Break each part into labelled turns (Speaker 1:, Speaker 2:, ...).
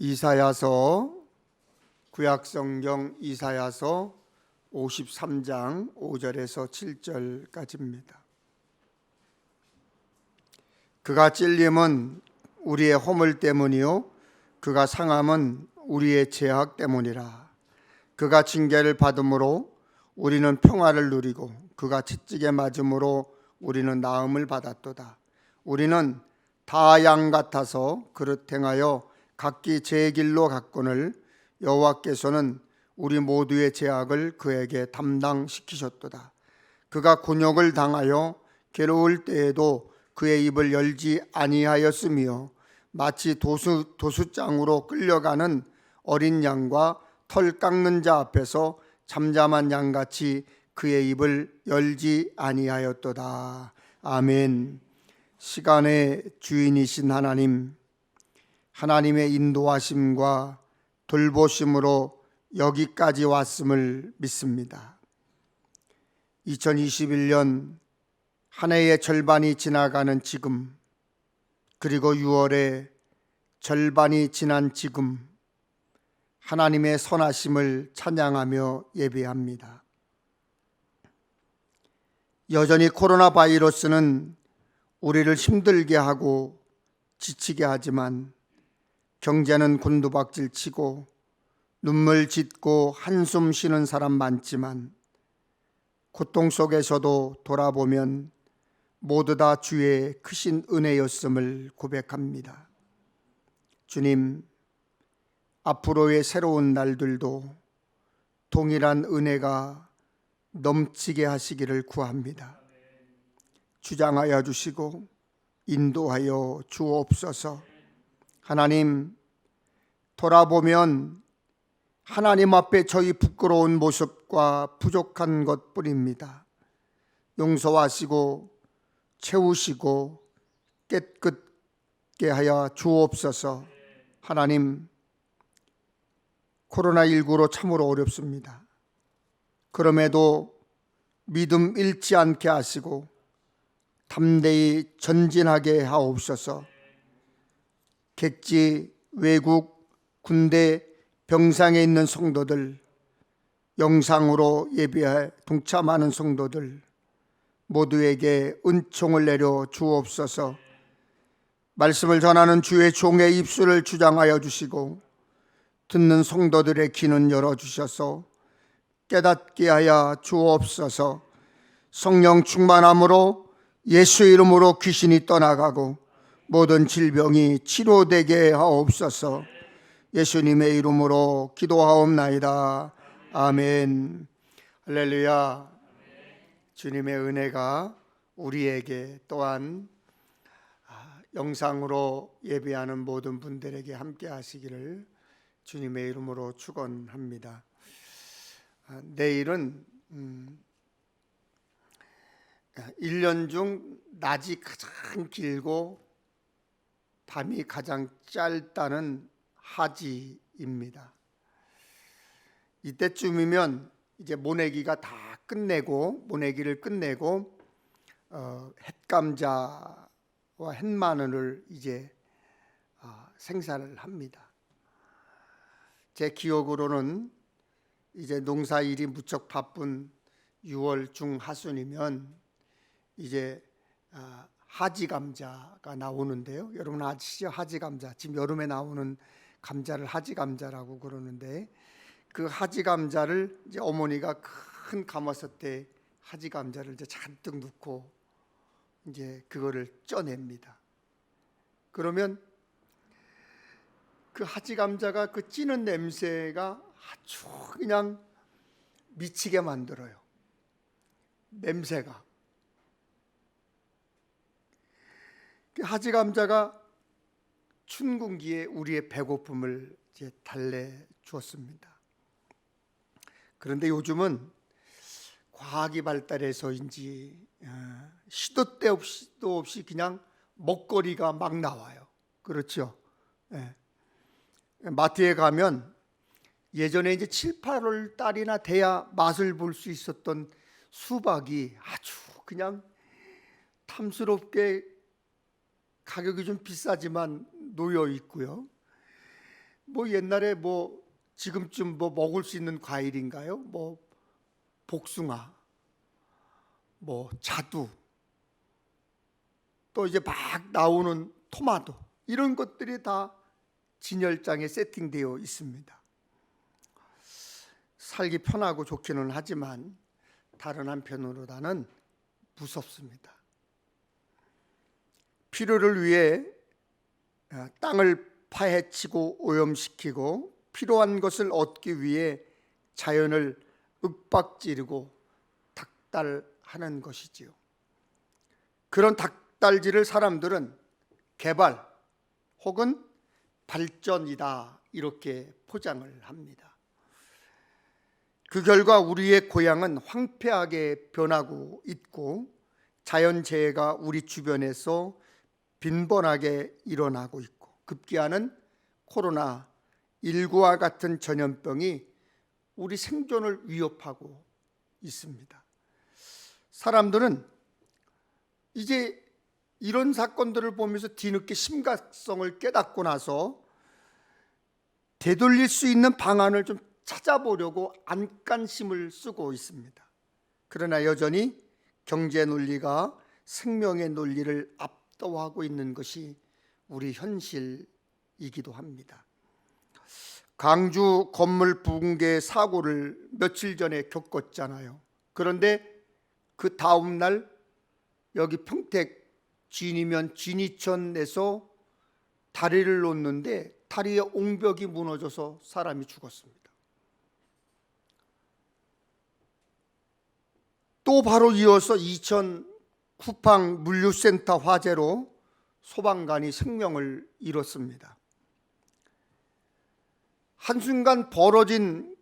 Speaker 1: 이사야서 구약성경 이사야서 53장 5절에서 7절까지입니다. 그가 찔림은 우리의 허물 때문이요 그가 상함은 우리의 죄악 때문이라. 그가 징계를 받음으로 우리는 평화를 누리고 그가 채찍에 맞음으로 우리는 나음을 받았도다. 우리는 다 양 같아서 그릇 행하여 각기 제 길로 갔거늘 여호와께서는 우리 모두의 죄악을 그에게 담당시키셨도다. 그가 곤욕을 당하여 괴로울 때에도 그의 입을 열지 아니하였으며 마치 도수장으로 끌려가는 어린 양과 털 깎는 자 앞에서 잠잠한 양같이 그의 입을 열지 아니하였도다. 아멘. 시간의 주인이신 하나님, 하나님의 인도하심과 돌보심으로 여기까지 왔음을 믿습니다. 2021년 한 해의 절반이 지나가는 지금, 그리고 6월의 절반이 지난 지금, 하나님의 선하심을 찬양하며 예배합니다. 여전히 코로나 바이러스는 우리를 힘들게 하고 지치게 하지만 경제는 곤두박질 치고 눈물 짓고 한숨 쉬는 사람 많지만 고통 속에서도 돌아보면 모두 다 주의 크신 은혜였음을 고백합니다. 주님, 앞으로의 새로운 날들도 동일한 은혜가 넘치게 하시기를 구합니다. 주장하여 주시고 인도하여 주옵소서. 하나님, 돌아보면 하나님 앞에 저희 부끄러운 모습과 부족한 것뿐입니다. 용서하시고 채우시고 깨끗게 하여 주옵소서. 하나님, 코로나19로 참으로 어렵습니다. 그럼에도 믿음 잃지 않게 하시고 담대히 전진하게 하옵소서. 객지, 외국, 군대, 병상에 있는 성도들, 영상으로 예배에 동참하는 성도들 모두에게 은총을 내려 주옵소서. 말씀을 전하는 주의 종의 입술을 주장하여 주시고 듣는 성도들의 귀는 열어주셔서 깨닫게 하여 주옵소서. 성령 충만함으로 예수 이름으로 귀신이 떠나가고 모든 질병이 치료되게 하옵소서. 예수님의 이름으로 기도하옵나이다. 아멘. 할렐루야. 주님의 은혜가 우리에게 또한 영상으로 예배하는 모든 분들에게 함께 하시기를 주님의 이름으로 축원합니다. 내일은 1년 중 낮이 가장 길고 밤이 가장 짧다는 하지입니다. 이때쯤이면 이제 모내기가 다 끝내고 모내기를 끝내고 햇감자와 햇마늘을 이제 생산을 합니다. 제 기억으로는 이제 농사일이 무척 바쁜 6월 중하순이면 이제 하지감자가 나오는데요. 여러분 아시죠? 하지감자. 지금 여름에 나오는 감자를 하지감자라고 그러는데 그 하지감자를 이제 어머니가 큰 가마솥에 하지감자를 이제 잔뜩 넣고 이제 그거를 쪄냅니다. 그러면 그 하지감자가 그 찌는 냄새가 아주 그냥 미치게 만들어요. 냄새가. 그 하지감자가 춘궁기에 우리의 배고픔을 이제 달래 주었습니다. 그런데 요즘은 과학이 발달해서인지 시도 때 없이 그냥 먹거리가 막 나와요. 그렇죠? 네. 마트에 가면 예전에 이제 7, 8월 달이나 돼야 맛을 볼 수 있었던 수박이 아주 그냥 탐스럽게 가격이 좀 비싸지만 놓여 있고요. 뭐 옛날에 지금쯤 먹을 수 있는 과일인가요? 복숭아, 자두, 또 이제 막 나오는 토마토, 이런 것들이 다 진열장에 세팅되어 있습니다. 살기 편하고 좋기는 하지만 다른 한편으로는 무섭습니다. 필요를 위해 땅을 파헤치고 오염시키고 필요한 것을 얻기 위해 자연을 윽박지르고 닥달하는 것이지요. 그런 닥달질을 사람들은 개발 혹은 발전이다, 이렇게 포장을 합니다. 그 결과 우리의 고향은 황폐하게 변하고 있고 자연재해가 우리 주변에서 빈번하게 일어나고 있고 급기야는 코로나19와 같은 전염병이 우리 생존을 위협하고 있습니다. 사람들은 이제 이런 사건들을 보면서 뒤늦게 심각성을 깨닫고 나서 되돌릴 수 있는 방안을 좀 찾아보려고 안간힘을 쓰고 있습니다. 그러나 여전히 경제 논리가 생명의 논리를 압도하고 있는 것이 우리 현실이기도 합니다. 광주 건물 붕괴 사고를 며칠 전에 겪었잖아요. 그런데 그 다음 날 여기 평택 진이면 진이천에서 다리를 놓는데 다리에 옹벽이 무너져서 사람이 죽었습니다. 또 바로 이어서 이천 쿠팡 물류센터 화재로 소방관이 생명을 잃었습니다. 한순간 벌어진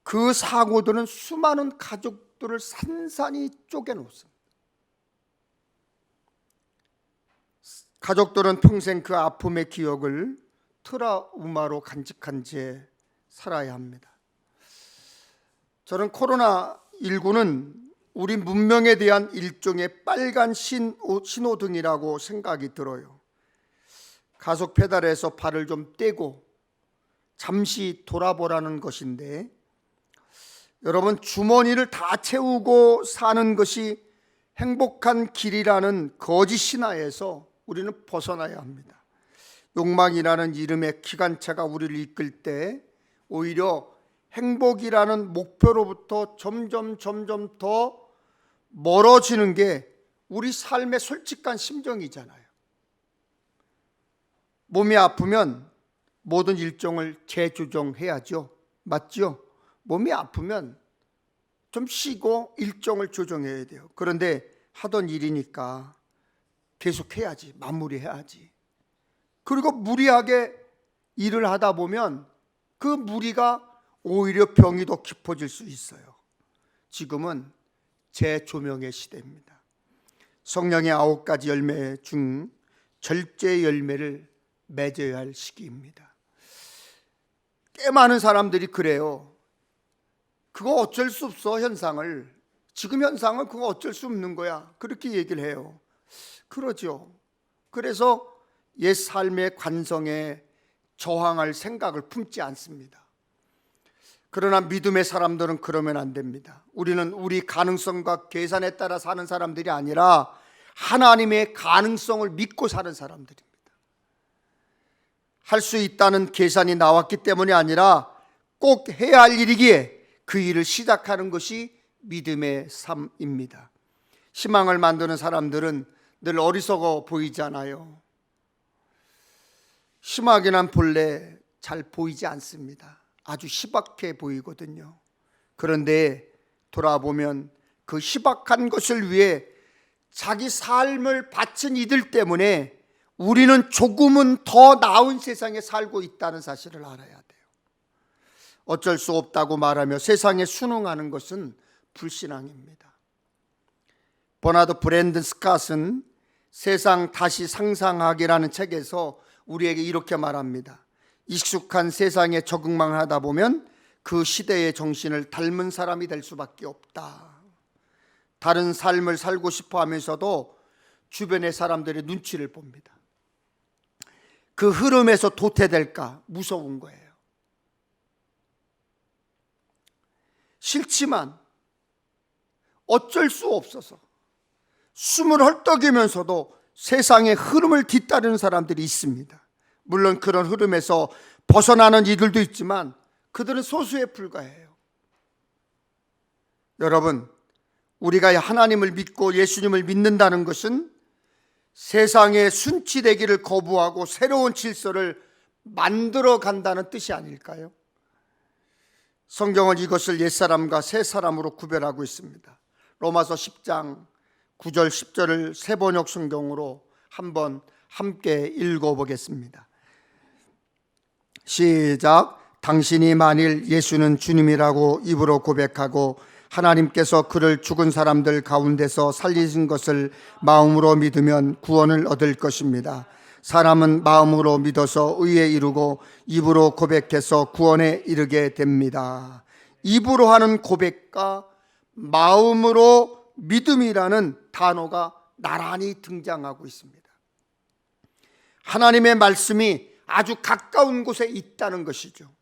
Speaker 1: 그 사고들은 수많은 가족들을 산산이 쪼개놓습니다. 가족들은 평생 그 아픔의 기억을 트라우마로 간직한 채 살아야 합니다. 저는 코로나19는 우리 문명에 대한 일종의 빨간 신호등이라고 생각이 들어요. 가속 페달에서 발을 좀 떼고 잠시 돌아보라는 것인데, 여러분, 주머니를 다 채우고 사는 것이 행복한 길이라는 거짓 신화에서 우리는 벗어나야 합니다. 욕망이라는 이름의 기관차가 우리를 이끌 때 오히려 행복이라는 목표로부터 점점 더 멀어지는 게 우리 삶의 솔직한 심정이잖아요. 몸이 아프면 모든 일정을 재조정해야죠. 맞죠? 몸이 아프면 좀 쉬고 일정을 조정해야 돼요. 그런데 하던 일이니까 계속해야지, 마무리해야지. 그리고 무리하게 일을 하다 보면 그 무리가 오히려 병이 더 깊어질 수 있어요. 지금은 재조명의 시대입니다. 성령의 9가지 열매 중 절제 열매를 맺어야 할 시기입니다. 꽤 많은 사람들이 그래요. 그거 어쩔 수 없어, 현상을. 지금 현상은 그거 어쩔 수 없는 거야, 그렇게 얘기를 해요. 그러죠. 그래서 옛 삶의 관성에 저항할 생각을 품지 않습니다. 그러나 믿음의 사람들은 그러면 안 됩니다. 우리는 우리 가능성과 계산에 따라 사는 사람들이 아니라 하나님의 가능성을 믿고 사는 사람들입니다. 할 수 있다는 계산이 나왔기 때문이 아니라 꼭 해야 할 일이기에 그 일을 시작하는 것이 믿음의 삶입니다. 희망을 만드는 사람들은 늘 어리석어 보이잖아요. 희망이란 본래 잘 보이지 않습니다. 아주 희박해 보이거든요. 그런데 돌아보면 그 희박한 것을 위해 자기 삶을 바친 이들 때문에 우리는 조금은 더 나은 세상에 살고 있다는 사실을 알아야 돼요. 어쩔 수 없다고 말하며 세상에 순응하는 것은 불신앙입니다. 버나드 브랜든 스캇은 세상 다시 상상하기라는 책에서 우리에게 이렇게 말합니다. 익숙한 세상에 적응만 하다 보면 그 시대의 정신을 닮은 사람이 될 수밖에 없다. 다른 삶을 살고 싶어 하면서도 주변의 사람들의 눈치를 봅니다. 그 흐름에서 도태될까 무서운 거예요. 싫지만 어쩔 수 없어서 숨을 헐떡이면서도 세상의 흐름을 뒤따르는 사람들이 있습니다. 물론 그런 흐름에서 벗어나는 이들도 있지만 그들은 소수에 불과해요. 여러분, 우리가 하나님을 믿고 예수님을 믿는다는 것은 세상에 순치되기를 거부하고 새로운 질서를 만들어 간다는 뜻이 아닐까요? 성경은 이것을 옛사람과 새사람으로 구별하고 있습니다. 로마서 10장 9절 10절을 새번역 성경으로 한번 함께 읽어보겠습니다. 시작. 당신이 만일 예수는 주님이라고 입으로 고백하고 하나님께서 그를 죽은 사람들 가운데서 살리신 것을 마음으로 믿으면 구원을 얻을 것입니다. 사람은 마음으로 믿어서 의에 이르고 입으로 고백해서 구원에 이르게 됩니다. 입으로 하는 고백과 마음으로 믿음이라는 단어가 나란히 등장하고 있습니다. 하나님의 말씀이 아주 가까운 곳에 있다는 것이죠.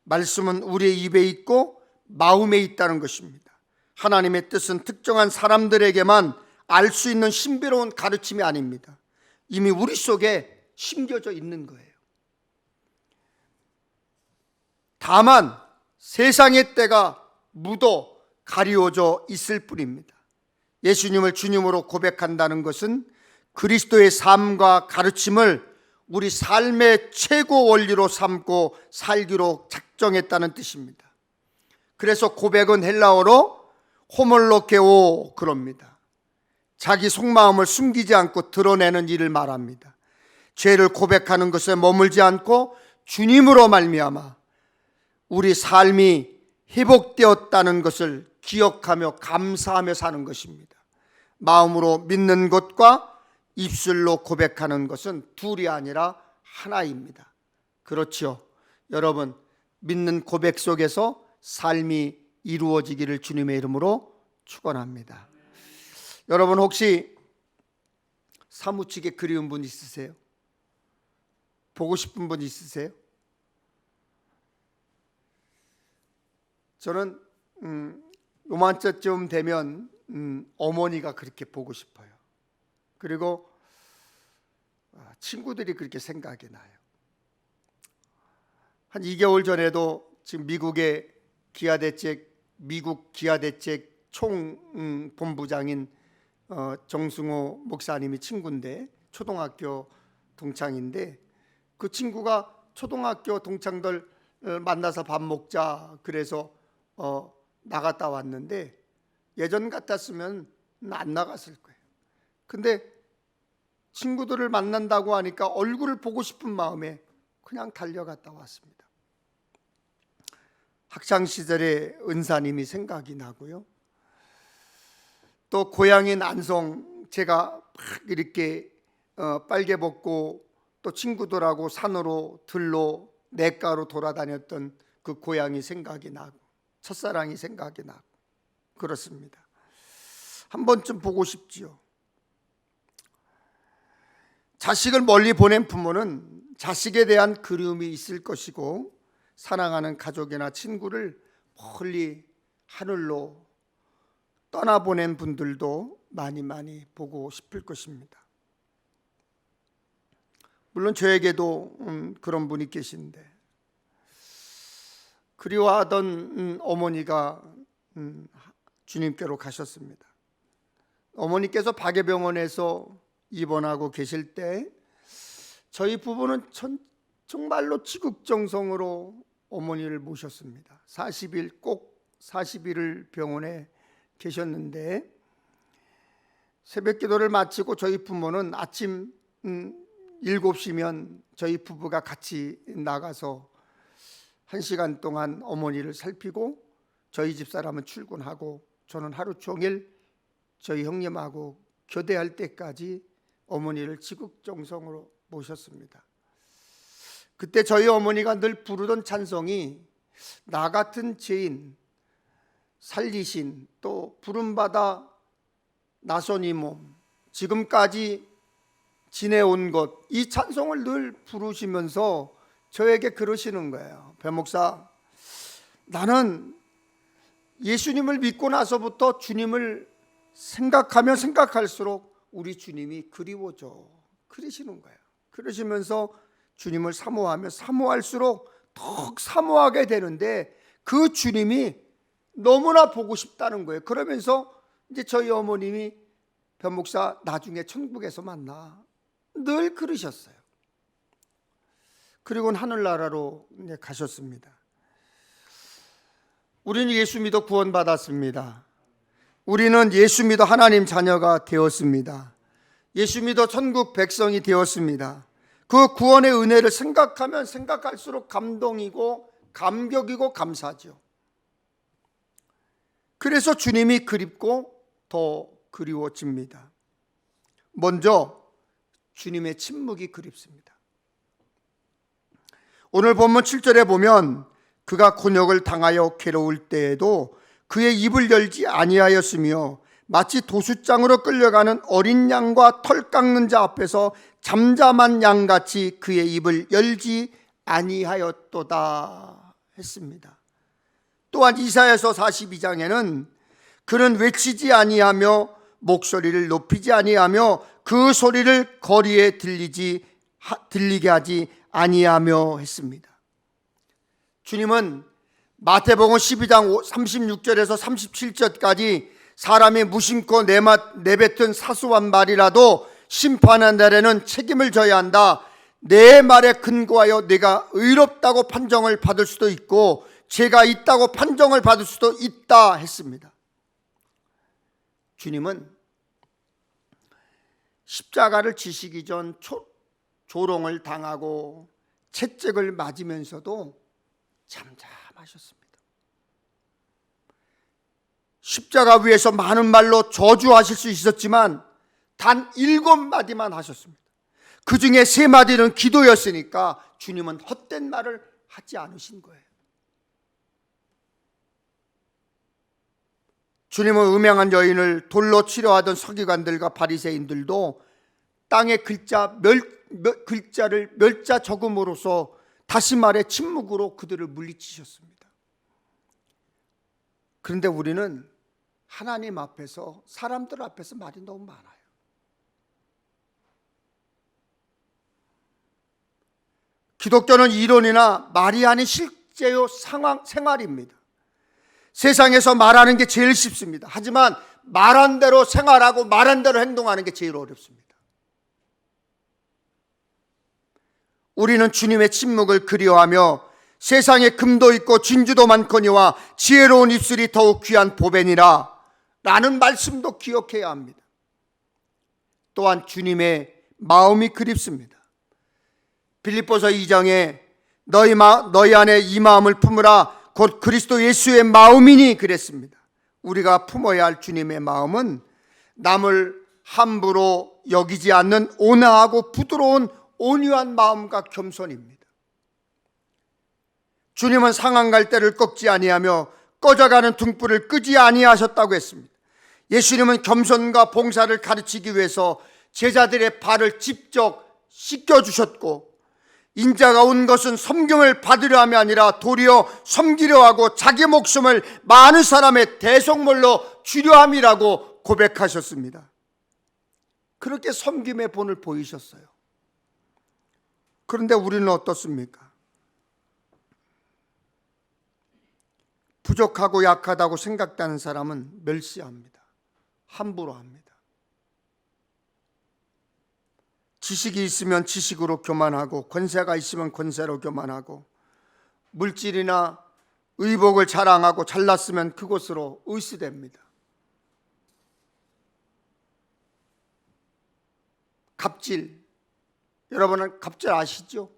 Speaker 1: 말씀은 우리의 입에 있고 마음에 있다는 것입니다. 하나님의 뜻은 특정한 사람들에게만 알 수 있는 신비로운 가르침이 아닙니다. 이미 우리 속에 심겨져 있는 거예요. 다만 세상의 때가 묻어 가리워져 있을 뿐입니다. 예수님을 주님으로 고백한다는 것은 그리스도의 삶과 가르침을 우리 삶의 최고 원리로 삼고 살기로 작정했다는 뜻입니다. 그래서 고백은 헬라어로 호몰로케오 그럽니다. 자기 속마음을 숨기지 않고 드러내는 일을 말합니다. 죄를 고백하는 것에 머물지 않고 주님으로 말미암아 우리 삶이 회복되었다는 것을 기억하며 감사하며 사는 것입니다. 마음으로 믿는 것과 입술로 고백하는 것은 둘이 아니라 하나입니다. 그렇죠. 여러분, 믿는 고백 속에서 삶이 이루어지기를 주님의 이름으로 축원합니다. 여러분, 혹시 사무치게 그리운 분 있으세요? 보고 싶은 분 있으세요? 저는 요맘때쯤 되면 어머니가 그렇게 보고 싶어요. 그리고 친구들이 그렇게 생각이 나요. 한 2개월 전에도 지금 미국 기아대책 총본부장인 정승호 목사님이 친구인데, 초등학교 동창인데, 그 친구가 초등학교 동창들 만나서 밥 먹자 그래서 나갔다 왔는데, 예전 같았으면 안 나갔을 거예요. 근데 친구들을 만난다고 하니까 얼굴을 보고 싶은 마음에 그냥 달려갔다 왔습니다. 학창시절의 은사님이 생각이 나고요. 또 고향인 안성, 제가 막 이렇게 빨개 벗고 또 친구들하고 산으로 들로 냇가로 돌아다녔던 그 고향이 생각이 나고 첫사랑이 생각이 나고 그렇습니다. 한 번쯤 보고 싶지요. 자식을 멀리 보낸 부모는 자식에 대한 그리움이 있을 것이고, 사랑하는 가족이나 친구를 멀리 하늘로 떠나보낸 분들도 많이 보고 싶을 것입니다. 물론 저에게도 그런 분이 계신데, 그리워하던 어머니가 주님께로 가셨습니다. 어머니께서 박예병원에서 입원하고 계실 때 저희 부부는 정말로 지극정성으로 어머니를 모셨습니다. 40일 꼭 40일을 병원에 계셨는데, 새벽 기도를 마치고 저희 부모는 아침 7시면 저희 부부가 같이 나가서 1시간 동안 어머니를 살피고, 저희 집사람은 출근하고 저는 하루 종일 저희 형님하고 교대할 때까지 어머니를 지극정성으로 모셨습니다. 그때 저희 어머니가 늘 부르던 찬송이 나 같은 죄인 살리신, 또 부름받아 나선 이 몸, 지금까지 지내온 것, 이 찬송을 늘 부르시면서 저에게 그러시는 거예요. 배 목사, 나는 예수님을 믿고 나서부터 주님을 생각하면 생각할수록 우리 주님이 그리워져. 그러시는 거예요. 그러시면서 주님을 사모하면 사모할수록 더욱 사모하게 되는데 그 주님이 너무나 보고 싶다는 거예요. 그러면서 이제 저희 어머님이 변 목사 나중에 천국에서 만나 늘 그러셨어요. 그리고는 하늘나라로 가셨습니다. 우리는 예수 믿어 구원받았습니다. 우리는 예수 믿어 하나님 자녀가 되었습니다. 예수 믿어 천국 백성이 되었습니다. 그 구원의 은혜를 생각하면 생각할수록 감동이고 감격이고 감사죠. 그래서 주님이 그립고 더 그리워집니다. 먼저 주님의 침묵이 그립습니다. 오늘 본문 7절에 보면 그가 곤욕을 당하여 괴로울 때에도 그의 입을 열지 아니하였으며 마치 도수장으로 끌려가는 어린 양과 털 깎는 자 앞에서 잠잠한 양같이 그의 입을 열지 아니하였도다 했습니다. 또한 이사야서 42장에는 그는 외치지 아니하며 목소리를 높이지 아니하며 그 소리를 거리에 들리게 하지 아니하며 했습니다. 주님은 마태복음 12장 36절에서 37절까지 사람이 무심코 내뱉은 사소한 말이라도 심판한 날에는 책임을 져야 한다. 내 말에 근거하여 내가 의롭다고 판정을 받을 수도 있고 죄가 있다고 판정을 받을 수도 있다 했습니다. 주님은 십자가를 지시기 전 조롱을 당하고 채찍을 맞으면서도 잠잠하셨습니다. 십자가 위에서 많은 말로 저주하실 수 있었지만 단 7마디만 하셨습니다. 그 중에 3마디는 기도였으니까 주님은 헛된 말을 하지 않으신 거예요. 주님은 음행한 여인을 돌로 치려하던 서기관들과 바리새인들도 땅의 글자를 멸자 적음으로써 다시 말해 침묵으로 그들을 물리치셨습니다. 그런데 우리는 하나님 앞에서 사람들 앞에서 말이 너무 많아요. 기독교는 이론이나 말이 아닌 실제요 생활입니다. 세상에서 말하는 게 제일 쉽습니다. 하지만 말한 대로 생활하고 말한 대로 행동하는 게 제일 어렵습니다. 우리는 주님의 침묵을 그리워하며 세상에 금도 있고 진주도 많거니와 지혜로운 입술이 더욱 귀한 보배니라 라는 말씀도 기억해야 합니다. 또한 주님의 마음이 그립습니다. 빌립보서 2장에 너희 안에 이 마음을 품으라 곧 그리스도 예수의 마음이니 그랬습니다. 우리가 품어야 할 주님의 마음은 남을 함부로 여기지 않는 온화하고 부드러운 온유한 마음과 겸손입니다. 주님은 상한 갈대를 꺾지 아니하며 꺼져가는 등불을 끄지 아니하셨다고 했습니다. 예수님은 겸손과 봉사를 가르치기 위해서 제자들의 발을 직접 씻겨주셨고 인자가 온 것은 섬김을 받으려 함이 아니라 도리어 섬기려 하고 자기 목숨을 많은 사람의 대속물로 주려 함이라고 고백하셨습니다. 그렇게 섬김의 본을 보이셨어요. 그런데 우리는 어떻습니까? 부족하고 약하다고 생각되는 사람은 멸시합니다. 함부로 합니다. 지식이 있으면 지식으로 교만하고 권세가 있으면 권세로 교만하고 물질이나 의복을 자랑하고 잘났으면 그것으로 의시됩니다. 갑질, 여러분은 갑질 아시죠?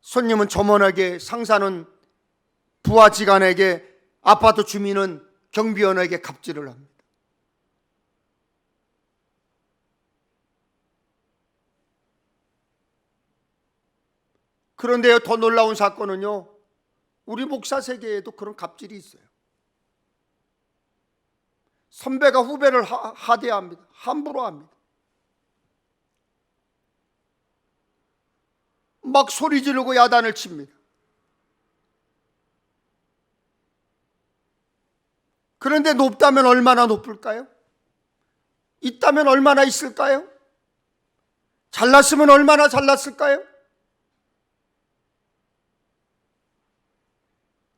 Speaker 1: 손님은 점원에게, 상사는 부하직원에게, 아파트 주민은 경비원에게 갑질을 합니다. 그런데 더 놀라운 사건은요, 우리 목사 세계에도 그런 갑질이 있어요. 선배가 후배를 하대합니다. 함부로 합니다. 막 소리 지르고 야단을 칩니다. 그런데 높다면 얼마나 높을까요? 있다면 얼마나 있을까요? 잘났으면 얼마나 잘났을까요?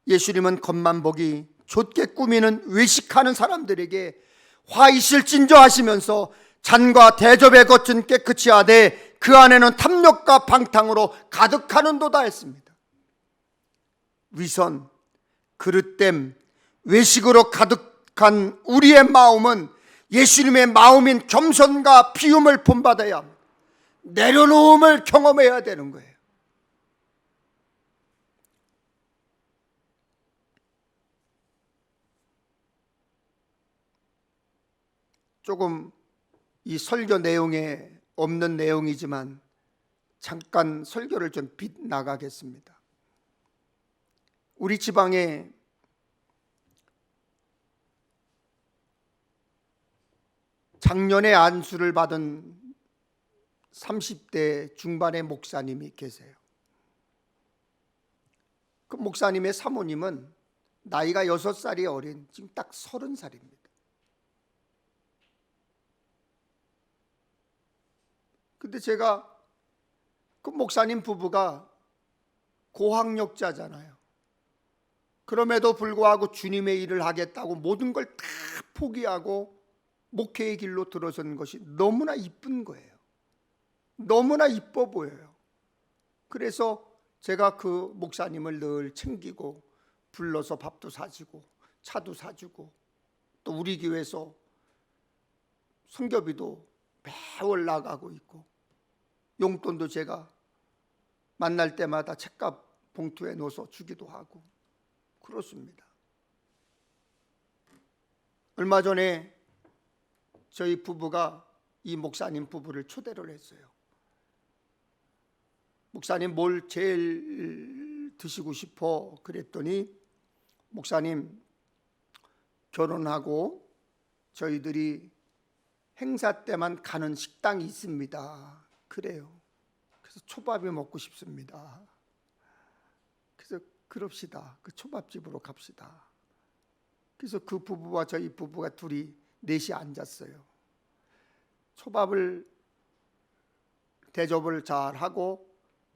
Speaker 1: 예수님은 겉만 보기 좋게 꾸미는 외식하는 사람들에게 화 있을진저 하시면서 잔과 대접의 겉은 깨끗이 하되 그 안에는 탐욕과 방탕으로 가득하는도다 했습니다. 위선, 그릇됨, 외식으로 가득한 우리의 마음은 예수님의 마음인 겸손과 비움을 본받아야 합니다. 내려놓음을 경험해야 되는 거예요. 조금 이 설교 내용에 없는 내용이지만 잠깐 설교를 좀 빗나가겠습니다. 우리 지방에 작년에 안수를 받은 30대 중반의 목사님이 계세요. 그 목사님의 사모님은 나이가 6살이 어린 지금 딱 30살입니다. 근데 제가 그 목사님 부부가 고학력자잖아요. 그럼에도 불구하고 주님의 일을 하겠다고 모든 걸 다 포기하고 목회의 길로 들어선 것이 너무나 이쁜 거예요. 너무나 이뻐 보여요. 그래서 제가 그 목사님을 늘 챙기고 불러서 밥도 사주고 차도 사주고 또 우리 교회에서 선교비도 매월 나가고 있고 용돈도 제가 만날 때마다 책값 봉투에 넣어서 주기도 하고 그렇습니다. 얼마 전에 저희 부부가 이 목사님 부부를 초대를 했어요. 목사님 뭘 제일 드시고 싶어? 그랬더니 목사님 결혼하고 저희들이 행사 때만 가는 식당이 있습니다. 그래요. 그래서 초밥이 먹고 싶습니다. 그래서 그럽시다. 그 초밥집으로 갑시다. 그래서 그 부부와 저희 부부가 둘이 넷이 앉았어요. 초밥을 대접을 잘 하고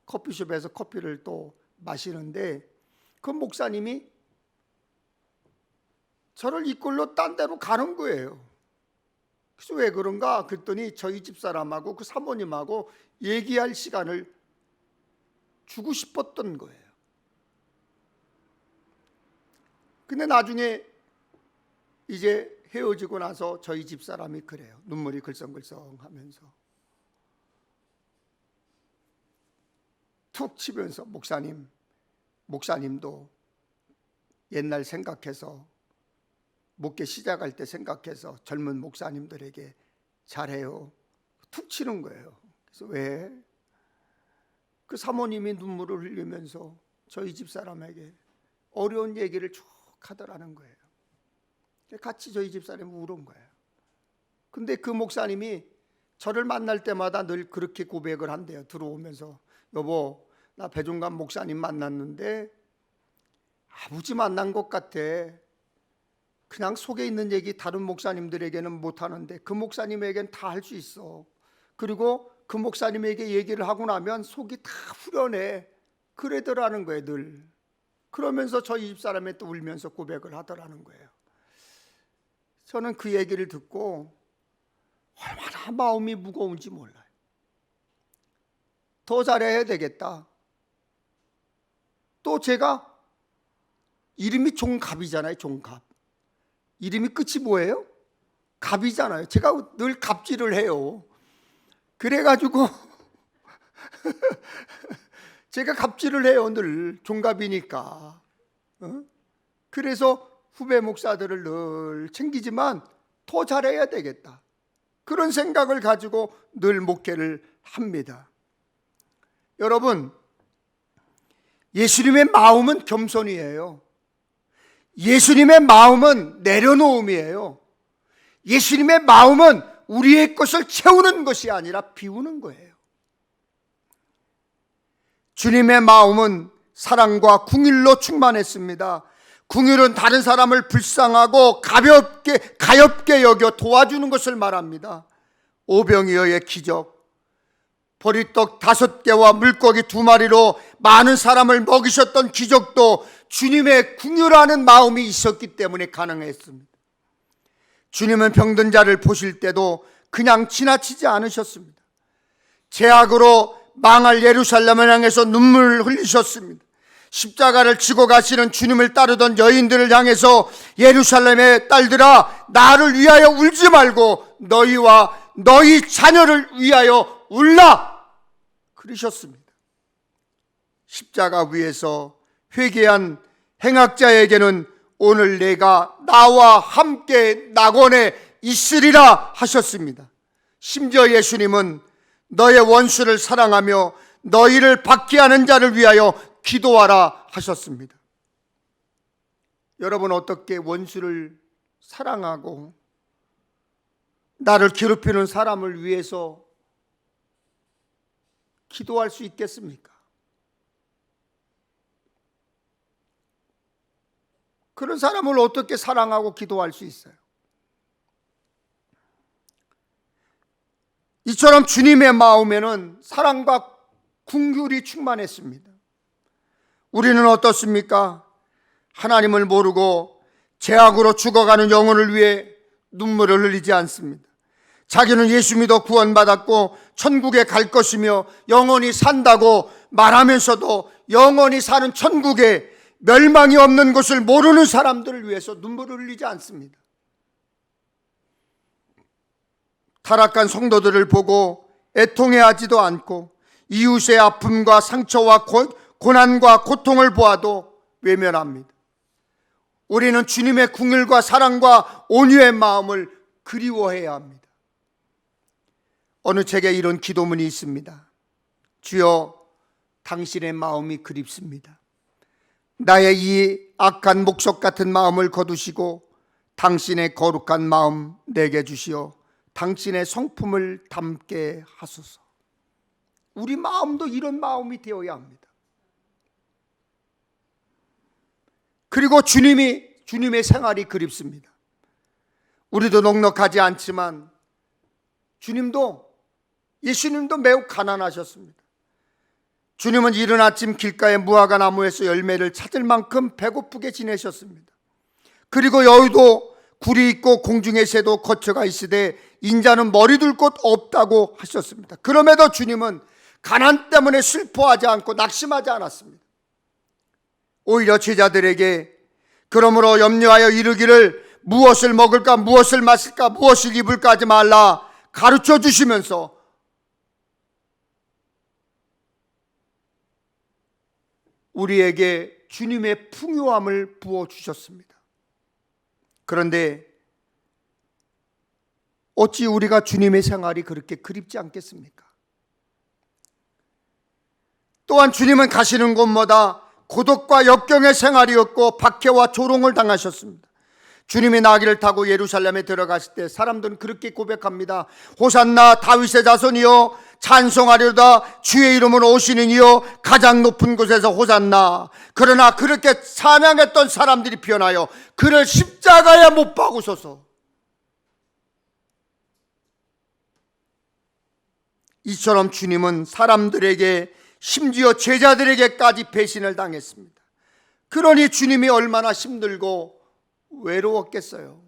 Speaker 1: 커피숍에서 커피를 또 마시는데 그 목사님이 저를 이끌로 딴 데로 가는 거예요. 그래서 왜 그런가 그랬더니 저희 집사람하고 그 사모님하고 얘기할 시간을 주고 싶었던 거예요. 근데 나중에 이제 헤어지고 나서 저희 집사람이 그래요. 눈물이 글썽글썽 하면서 툭 치면서 목사님도 옛날 생각해서 목회 시작할 때 생각해서 젊은 목사님들에게 잘해요. 툭 치는 거예요. 그래서 왜? 그 사모님이 눈물을 흘리면서 저희 집사람에게 어려운 얘기를 쭉 하더라는 거예요. 같이 저희 집사람이 울은 거예요. 근데 그 목사님이 저를 만날 때마다 늘 그렇게 고백을 한대요. 들어오면서 여보 나 배종관 목사님 만났는데 아버지 만난 것 같아. 그냥 속에 있는 얘기 다른 목사님들에게는 못하는데 그 목사님에겐 다 할 수 있어. 그리고 그 목사님에게 얘기를 하고 나면 속이 다 후련해. 그러더라는 거예요 늘. 그러면서 저희 집사람이 또 울면서 고백을 하더라는 거예요. 저는 그 얘기를 듣고 얼마나 마음이 무거운지 몰라요. 더 잘해야 되겠다. 또 제가 이름이 종갑이잖아요. 종갑. 이름이 끝이 뭐예요? 갑이잖아요. 제가 늘 갑질을 해요. 그래가지고 제가 갑질을 해요. 늘 종갑이니까. 그래서 후배 목사들을 늘 챙기지만 더 잘해야 되겠다. 그런 생각을 가지고 늘 목회를 합니다. 여러분, 예수님의 마음은 겸손이에요. 예수님의 마음은 내려놓음이에요. 예수님의 마음은 우리의 것을 채우는 것이 아니라 비우는 거예요. 주님의 마음은 사랑과 긍휼로 충만했습니다. 긍휼은 다른 사람을 불쌍하고 가엽게 여겨 도와주는 것을 말합니다. 오병이어의 기적, 보리떡 5개와 물고기 2마리로 많은 사람을 먹이셨던 기적도 주님의 긍휼하는 마음이 있었기 때문에 가능했습니다. 주님은 병든 자를 보실 때도 그냥 지나치지 않으셨습니다. 죄악으로 망할 예루살렘을 향해서 눈물을 흘리셨습니다. 십자가를 지고 가시는 주님을 따르던 여인들을 향해서 예루살렘의 딸들아, 나를 위하여 울지 말고 너희와 너희 자녀를 위하여 울라, 그러셨습니다. 십자가 위에서 회개한 행악자에게는 오늘 내가 나와 함께 낙원에 있으리라 하셨습니다. 심지어 예수님은 너의 원수를 사랑하며 너희를 박해하는 자를 위하여 기도하라 하셨습니다. 여러분, 어떻게 원수를 사랑하고 나를 괴롭히는 사람을 위해서 기도할 수 있겠습니까? 그런 사람을 어떻게 사랑하고 기도할 수 있어요? 이처럼 주님의 마음에는 사랑과 긍휼이 충만했습니다. 우리는 어떻습니까? 하나님을 모르고 죄악으로 죽어가는 영혼을 위해 눈물을 흘리지 않습니다. 자기는 예수 믿어 구원받았고 천국에 갈 것이며 영원히 산다고 말하면서도 영원히 사는 천국에 멸망이 없는 것을 모르는 사람들을 위해서 눈물을 흘리지 않습니다. 타락한 성도들을 보고 애통해하지도 않고 이웃의 아픔과 상처와 고난과 고통을 보아도 외면합니다. 우리는 주님의 긍휼과 사랑과 온유의 마음을 그리워해야 합니다. 어느 책에 이런 기도문이 있습니다. 주여, 당신의 마음이 그립습니다. 나의 이 악한 목석 같은 마음을 거두시고 당신의 거룩한 마음 내게 주시어 당신의 성품을 담게 하소서. 우리 마음도 이런 마음이 되어야 합니다. 그리고 주님의 생활이 그립습니다. 우리도 넉넉하지 않지만 예수님도 매우 가난하셨습니다. 주님은 이른 아침 길가의 무화과 나무에서 열매를 찾을 만큼 배고프게 지내셨습니다. 그리고 여의도 굴이 있고 공중의 새도 거처가 있으되 인자는 머리 둘 곳 없다고 하셨습니다. 그럼에도 주님은 가난 때문에 슬퍼하지 않고 낙심하지 않았습니다. 오히려 제자들에게 그러므로 염려하여 이르기를 무엇을 먹을까, 무엇을 마실까, 무엇을 입을까 하지 말라 가르쳐 주시면서 우리에게 주님의 풍요함을 부어주셨습니다. 그런데 어찌 우리가 주님의 생활이 그렇게 그립지 않겠습니까? 또한 주님은 가시는 곳마다 고독과 역경의 생활이었고 박해와 조롱을 당하셨습니다. 주님이 나귀를 타고 예루살렘에 들어가실 때 사람들은 그렇게 고백합니다. 호산나 다윗의 자손이여 찬송하려다 주의 이름으로 오시는 이여 가장 높은 곳에서 호산나. 그러나 그렇게 찬양했던 사람들이 변하여 그를 십자가에 못 박으소서. 이처럼 주님은 사람들에게 심지어 제자들에게까지 배신을 당했습니다. 그러니 주님이 얼마나 힘들고 외로웠겠어요.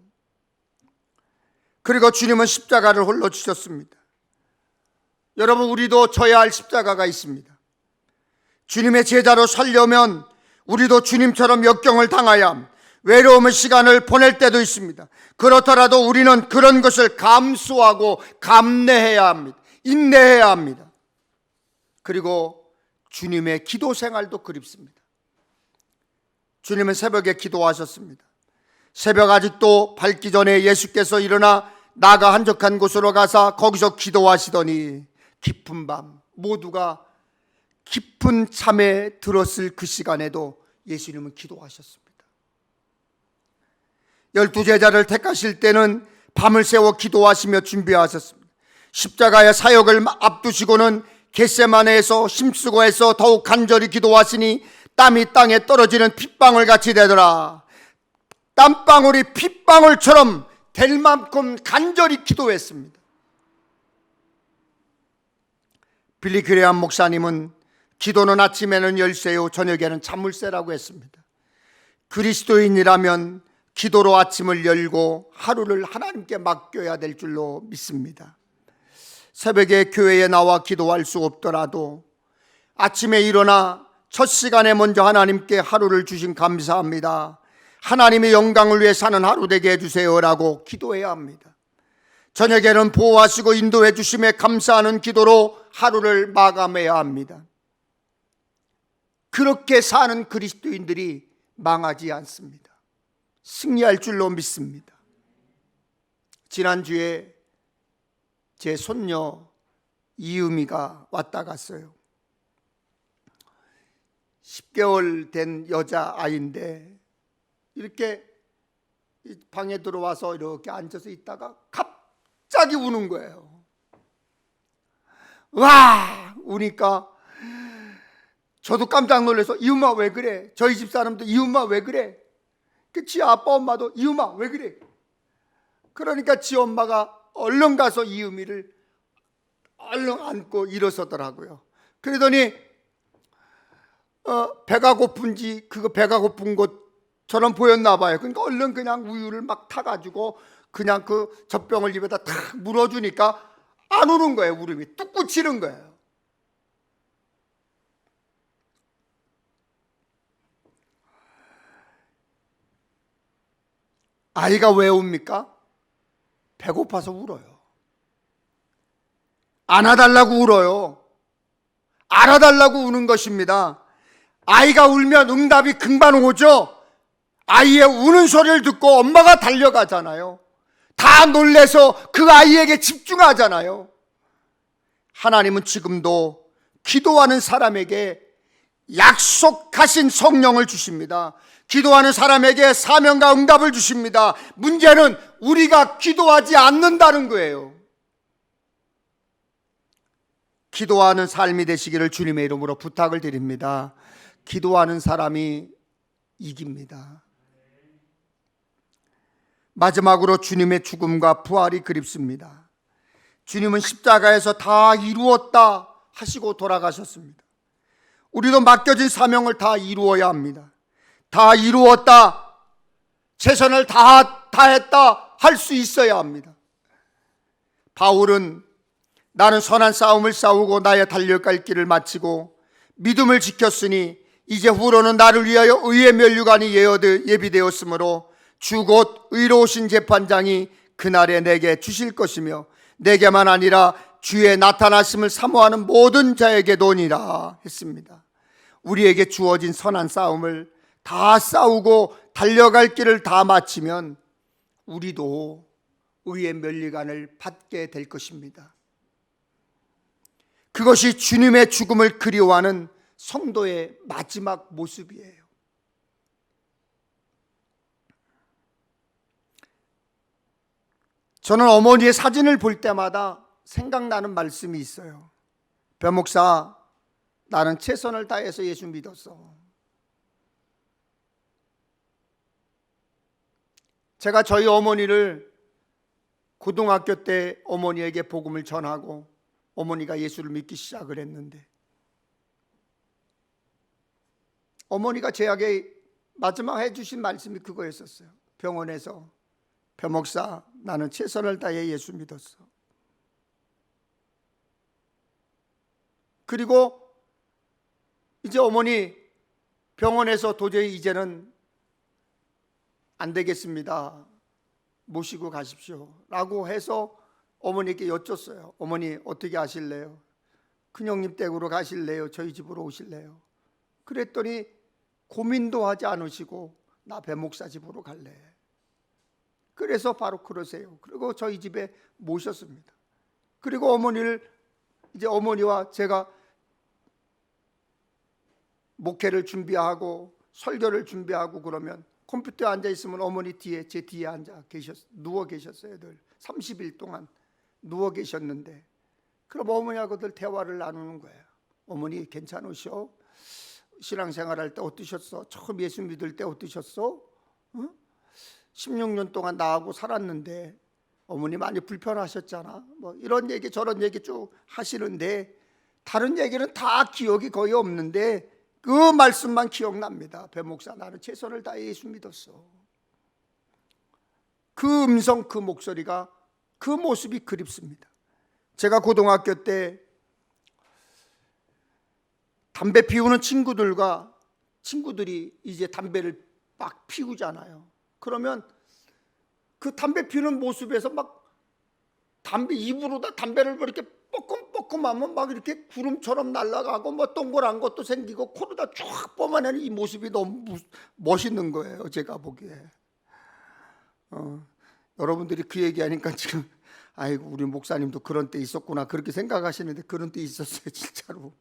Speaker 1: 그리고 주님은 십자가를 홀로 지셨습니다. 여러분, 우리도 져야 할 십자가가 있습니다. 주님의 제자로 살려면 우리도 주님처럼 역경을 당해야 합니다. 외로움의 시간을 보낼 때도 있습니다. 그렇더라도 우리는 그런 것을 감수하고 감내해야 합니다. 인내해야 합니다. 그리고 주님의 기도 생활도 그립습니다. 주님은 새벽에 기도하셨습니다. 새벽 아직도 밝기 전에 예수께서 일어나 나가 한적한 곳으로 가사 거기서 기도하시더니 깊은 밤 모두가 깊은 잠에 들었을 그 시간에도 예수님은 기도하셨습니다. 12제자를 택하실 때는 밤을 새워 기도하시며 준비하셨습니다. 십자가의 사역을 앞두시고는 겟세마네에서 힘쓰고 해서 더욱 간절히 기도하시니 땀이 땅에 떨어지는 핏방울 같이 되더라. 땀방울이 핏방울처럼 될 만큼 간절히 기도했습니다. 빌리 그레함 목사님은 기도는 아침에는 열쇠요 저녁에는 참물쇠라고 했습니다. 그리스도인이라면 기도로 아침을 열고 하루를 하나님께 맡겨야 될 줄로 믿습니다. 새벽에 교회에 나와 기도할 수 없더라도 아침에 일어나 첫 시간에 먼저 하나님께 하루를 주신 감사합니다, 하나님의 영광을 위해 사는 하루 되게 해주세요라고 기도해야 합니다. 저녁에는 보호하시고 인도해 주심에 감사하는 기도로 하루를 마감해야 합니다. 그렇게 사는 그리스도인들이 망하지 않습니다. 승리할 줄로 믿습니다. 지난주에 제 손녀 이음이가 왔다 갔어요. 10개월 된 여자아이인데 이렇게 방에 들어와서 이렇게 앉아서 있다가 갑자기 우는 거예요. 와! 우니까 저도 깜짝 놀라서 이음아 왜 그래? 저희 집 사람도 이음아 왜 그래? 지 아빠 엄마도 이음아 왜 그래? 그러니까 지 엄마가 얼른 가서 이음이를 얼른 안고 일어서더라고요. 그러더니 배가 고픈지 그거 배가 고픈 것처럼 보였나 봐요. 그러니까 얼른 그냥 우유를 막 타가지고 그냥 그 젖병을 입에다 탁 물어주니까 안 우는 거예요. 울음이 뚝 굳히는 거예요. 아이가 왜 웁니까? 배고파서 울어요. 안아달라고 울어요. 알아달라고 우는 것입니다. 아이가 울면 응답이 금방 오죠. 아이의 우는 소리를 듣고 엄마가 달려가잖아요. 다 놀래서 그 아이에게 집중하잖아요. 하나님은 지금도 기도하는 사람에게 약속하신 성령을 주십니다. 기도하는 사람에게 사명과 응답을 주십니다. 문제는 우리가 기도하지 않는다는 거예요. 기도하는 삶이 되시기를 주님의 이름으로 부탁을 드립니다. 기도하는 사람이 이깁니다. 마지막으로 주님의 죽음과 부활이 그립습니다. 주님은 십자가에서 다 이루었다 하시고 돌아가셨습니다. 우리도 맡겨진 사명을 다 이루어야 합니다. 다 이루었다, 최선을 다했다 할 수 있어야 합니다. 바울은 나는 선한 싸움을 싸우고 나의 달려갈 길을 마치고 믿음을 지켰으니 이제 후로는 나를 위하여 의의 면류관이 예비되었으므로 주 곧 의로우신 재판장이 그날에 내게 주실 것이며 내게만 아니라 주의 나타나심을 사모하는 모든 자에게도니라 했습니다. 우리에게 주어진 선한 싸움을 다 싸우고 달려갈 길을 다 마치면 우리도 의의 면류관을 받게 될 것입니다. 그것이 주님의 죽음을 그리워하는 성도의 마지막 모습이에요. 저는 어머니의 사진을 볼 때마다 생각나는 말씀이 있어요. 변목사, 나는 최선을 다해서 예수 믿었어. 제가 저희 어머니를 고등학교 때 어머니에게 복음을 전하고 어머니가 예수를 믿기 시작을 했는데 어머니가 제게 마지막 해주신 말씀이 그거였었어요. 병원에서 변목사, 나는 최선을 다해 예수 믿었어. 그리고 이제 어머니 병원에서 도저히 이제는 안 되겠습니다, 모시고 가십시오 라고 해서 어머니께 여쭸어요. 어머니 어떻게 하실래요? 큰형님 댁으로 가실래요? 저희 집으로 오실래요? 그랬더니 고민도 하지 않으시고 나 변목사 집으로 갈래. 그래서 바로 그러세요. 그리고 저희 집에 모셨습니다. 그리고 이제 어머니와 제가 목회를 준비하고 설교를 준비하고 그러면 컴퓨터에 앉아 있으면 어머니 제 뒤에 누워 계셨어요. 늘 30일 동안 누워 계셨는데 그럼 어머니하고들 대화를 나누는 거예요. 어머니 괜찮으셔? 신앙생활할 때 어떠셨어? 처음 예수 믿을 때 어떠셨어? 응? 16년 동안 나하고 살았는데 어머니 많이 불편하셨잖아. 뭐 이런 얘기 저런 얘기 쭉 하시는데 다른 얘기는 다 기억이 거의 없는데 그 말씀만 기억납니다. 배 목사, 나는 최선을 다해 예수 믿었어. 그 음성, 그 목소리가, 그 모습이 그립습니다. 제가 고등학교 때 담배 피우는 친구들이 이제 담배를 막 피우잖아요. 그러면 그 담배 피우는 모습에서 막 담배 입으로다 담배를 이렇게 뻐끔뻐끔하면 막 이렇게 구름처럼 날아가고 뭐 동그란 것도 생기고 코로다 쫙 뿜어내는 이 모습이 너무 멋있는 거예요. 제가 보기에. 여러분들이 그 얘기하니까 지금 아이고 우리 목사님도 그런 때 있었구나 그렇게 생각하시는데 그런 때 있었어요. 진짜로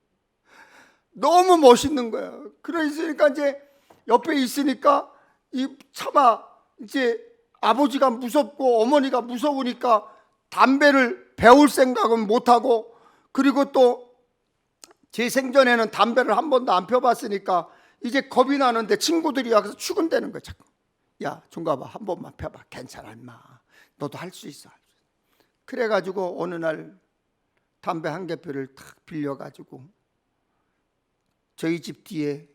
Speaker 1: 너무 멋있는 거예요. 그러니까 이제 옆에 있으니까 이 차마 이제 아버지가 무섭고 어머니가 무서우니까 담배를 배울 생각은 못하고, 그리고 또 제 생전에는 담배를 한 번도 안 펴봤으니까 이제 겁이 나는데 친구들이 와서 추근대는 거예요. 자꾸 야 종갑아 한 번만 펴봐. 괜찮아 임마, 너도 할 수 있어. 그래가지고 어느 날 담배 한 개표를 탁 빌려가지고 저희 집 뒤에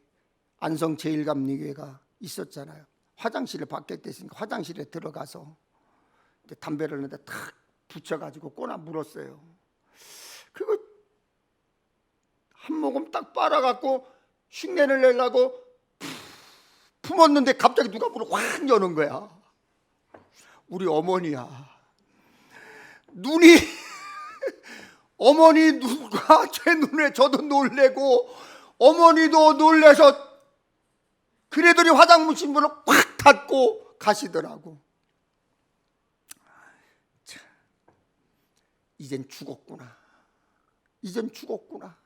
Speaker 1: 안성제일감리교회가 있었잖아요. 화장실을 밖에 있으니까 화장실에 들어가서 담배를 넣는데 탁 붙여가지고 꼬나 물었어요. 그리고 한 모금 딱 빨아갖고 흉내를 내려고 품었는데 갑자기 누가 문을 확 여는 거야. 우리 어머니야. 눈이 어머니 눈과 제 눈에 저도 놀래고 어머니도 놀래서 그래더니 화장실 문을 확 닫고 가시더라고. 참, 이젠 죽었구나. 이젠 죽었구나.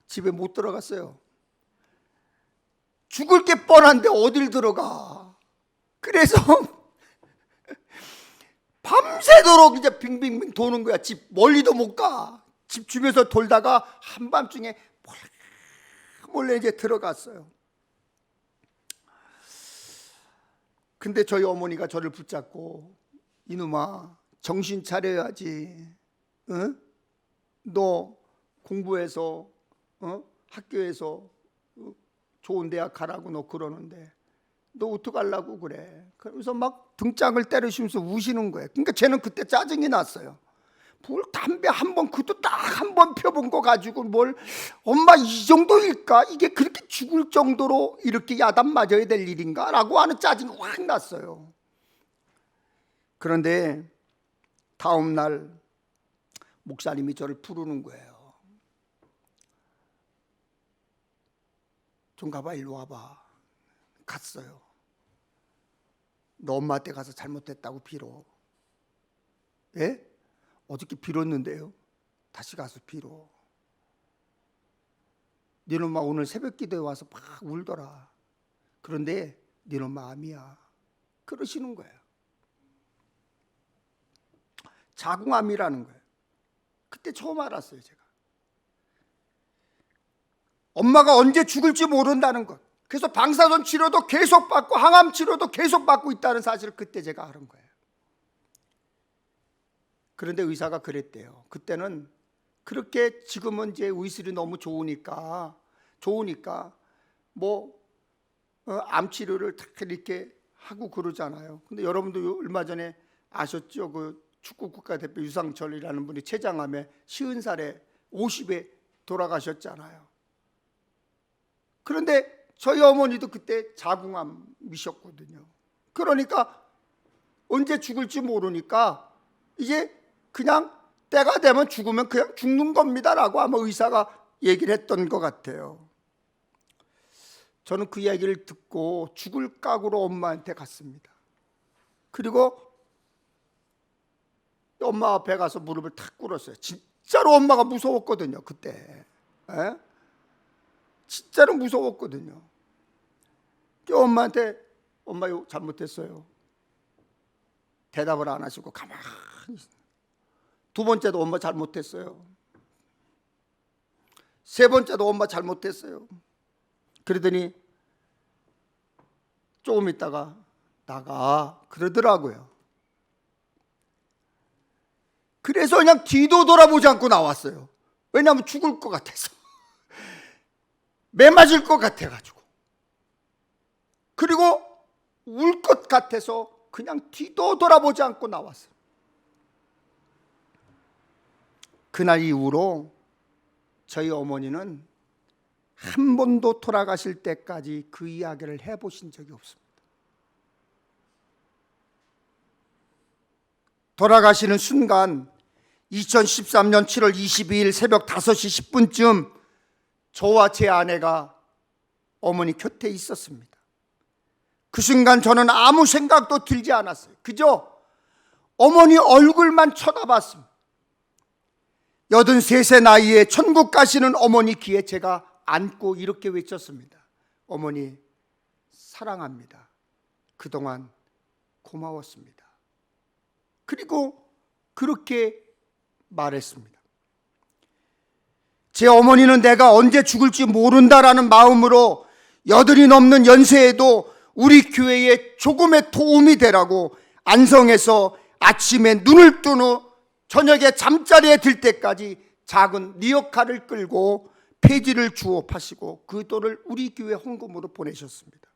Speaker 1: 집에 못 들어갔어요. 죽을 게 뻔한데 어딜 들어가. 그래서 밤새도록 이제 빙빙빙 도는 거야. 집 멀리도 못 가. 집 주변에서 돌다가 한밤중에 몰래 이제 들어갔어요. 근데 저희 어머니가 저를 붙잡고 이놈아 정신 차려야지. 응? 너 공부해서 학교에서 좋은 대학 가라고 너 그러는데 너 어떡하려고 그래. 그러면서 막 등짝을 때리시면서 우시는 거예요. 그러니까 쟤는 그때 짜증이 났어요. 뭘 담배 한 번, 그것도 딱 한 번 펴본 거 가지고 뭘 엄마 이 정도일까? 이게 그렇게 죽을 정도로 이렇게 야단 맞아야 될 일인가? 라고 하는 짜증이 확 났어요. 그런데 다음 날 목사님이 저를 부르는 거예요. 좀 가봐, 일로 와봐. 갔어요. 너 엄마한테 가서 잘못했다고 빌어. 예? 어저께 빌었는데요. 다시 가서 빌어. 네 엄마 오늘 새벽 기도에 와서 막 울더라. 그런데 네 엄마 암이야. 그러시는 거예요. 자궁암이라는 거예요. 그때 처음 알았어요, 제가. 엄마가 언제 죽을지 모른다는 것. 그래서 방사선 치료도 계속 받고 항암 치료도 계속 받고 있다는 사실을 그때 제가 알은 거예요. 그런데 의사가 그랬대요. 그때는 그렇게 지금은 이제 의술이 너무 좋으니까 뭐 암 치료를 다 이렇게 하고 그러잖아요. 근데 여러분도 얼마 전에 아셨죠? 그 축구 국가대표 유상철이라는 분이 췌장암에 50살에 50에 돌아가셨잖아요. 그런데 저희 어머니도 그때 자궁암이셨거든요. 그러니까 언제 죽을지 모르니까 이제 그냥 때가 되면 죽으면 그냥 죽는 겁니다라고 아마 의사가 얘기를 했던 것 같아요. 저는 그 이야기를 듣고 죽을 각오로 엄마한테 갔습니다. 그리고 엄마 앞에 가서 무릎을 탁 꿇었어요. 진짜로 엄마가 무서웠거든요, 그때. 에? 진짜로 무서웠거든요. 엄마한테 엄마 잘못했어요. 대답을 안 하시고 가만히 두 번째도 엄마 잘못했어요. 세 번째도 엄마 잘못했어요. 그러더니 조금 있다가 나가 그러더라고요. 그래서 그냥 뒤도 돌아보지 않고 나왔어요. 왜냐하면 죽을 것 같아서. 매 맞을 것 같아가지고. 그리고 울 것 같아서 그냥 뒤도 돌아보지 않고 나왔어요. 그날 이후로 저희 어머니는 한 번도 돌아가실 때까지 그 이야기를 해보신 적이 없습니다. 돌아가시는 순간 2013년 7월 22일 새벽 5시 10분쯤 저와 제 아내가 어머니 곁에 있었습니다. 그 순간 저는 아무 생각도 들지 않았어요. 그저 어머니 얼굴만 쳐다봤습니다. 83세 나이에 천국 가시는 어머니 귀에 제가 안고 이렇게 외쳤습니다. 어머니 사랑합니다. 그동안 고마웠습니다. 그리고 그렇게 말했습니다. 제 어머니는 내가 언제 죽을지 모른다라는 마음으로 80이 넘는 연세에도 우리 교회에 조금의 도움이 되라고 안성에서 아침에 눈을 뜬 후 저녁에 잠자리에 들 때까지 작은 리어카를 끌고 폐지를 주워 파시고 그 돈을 우리 교회 헌금으로 보내셨습니다.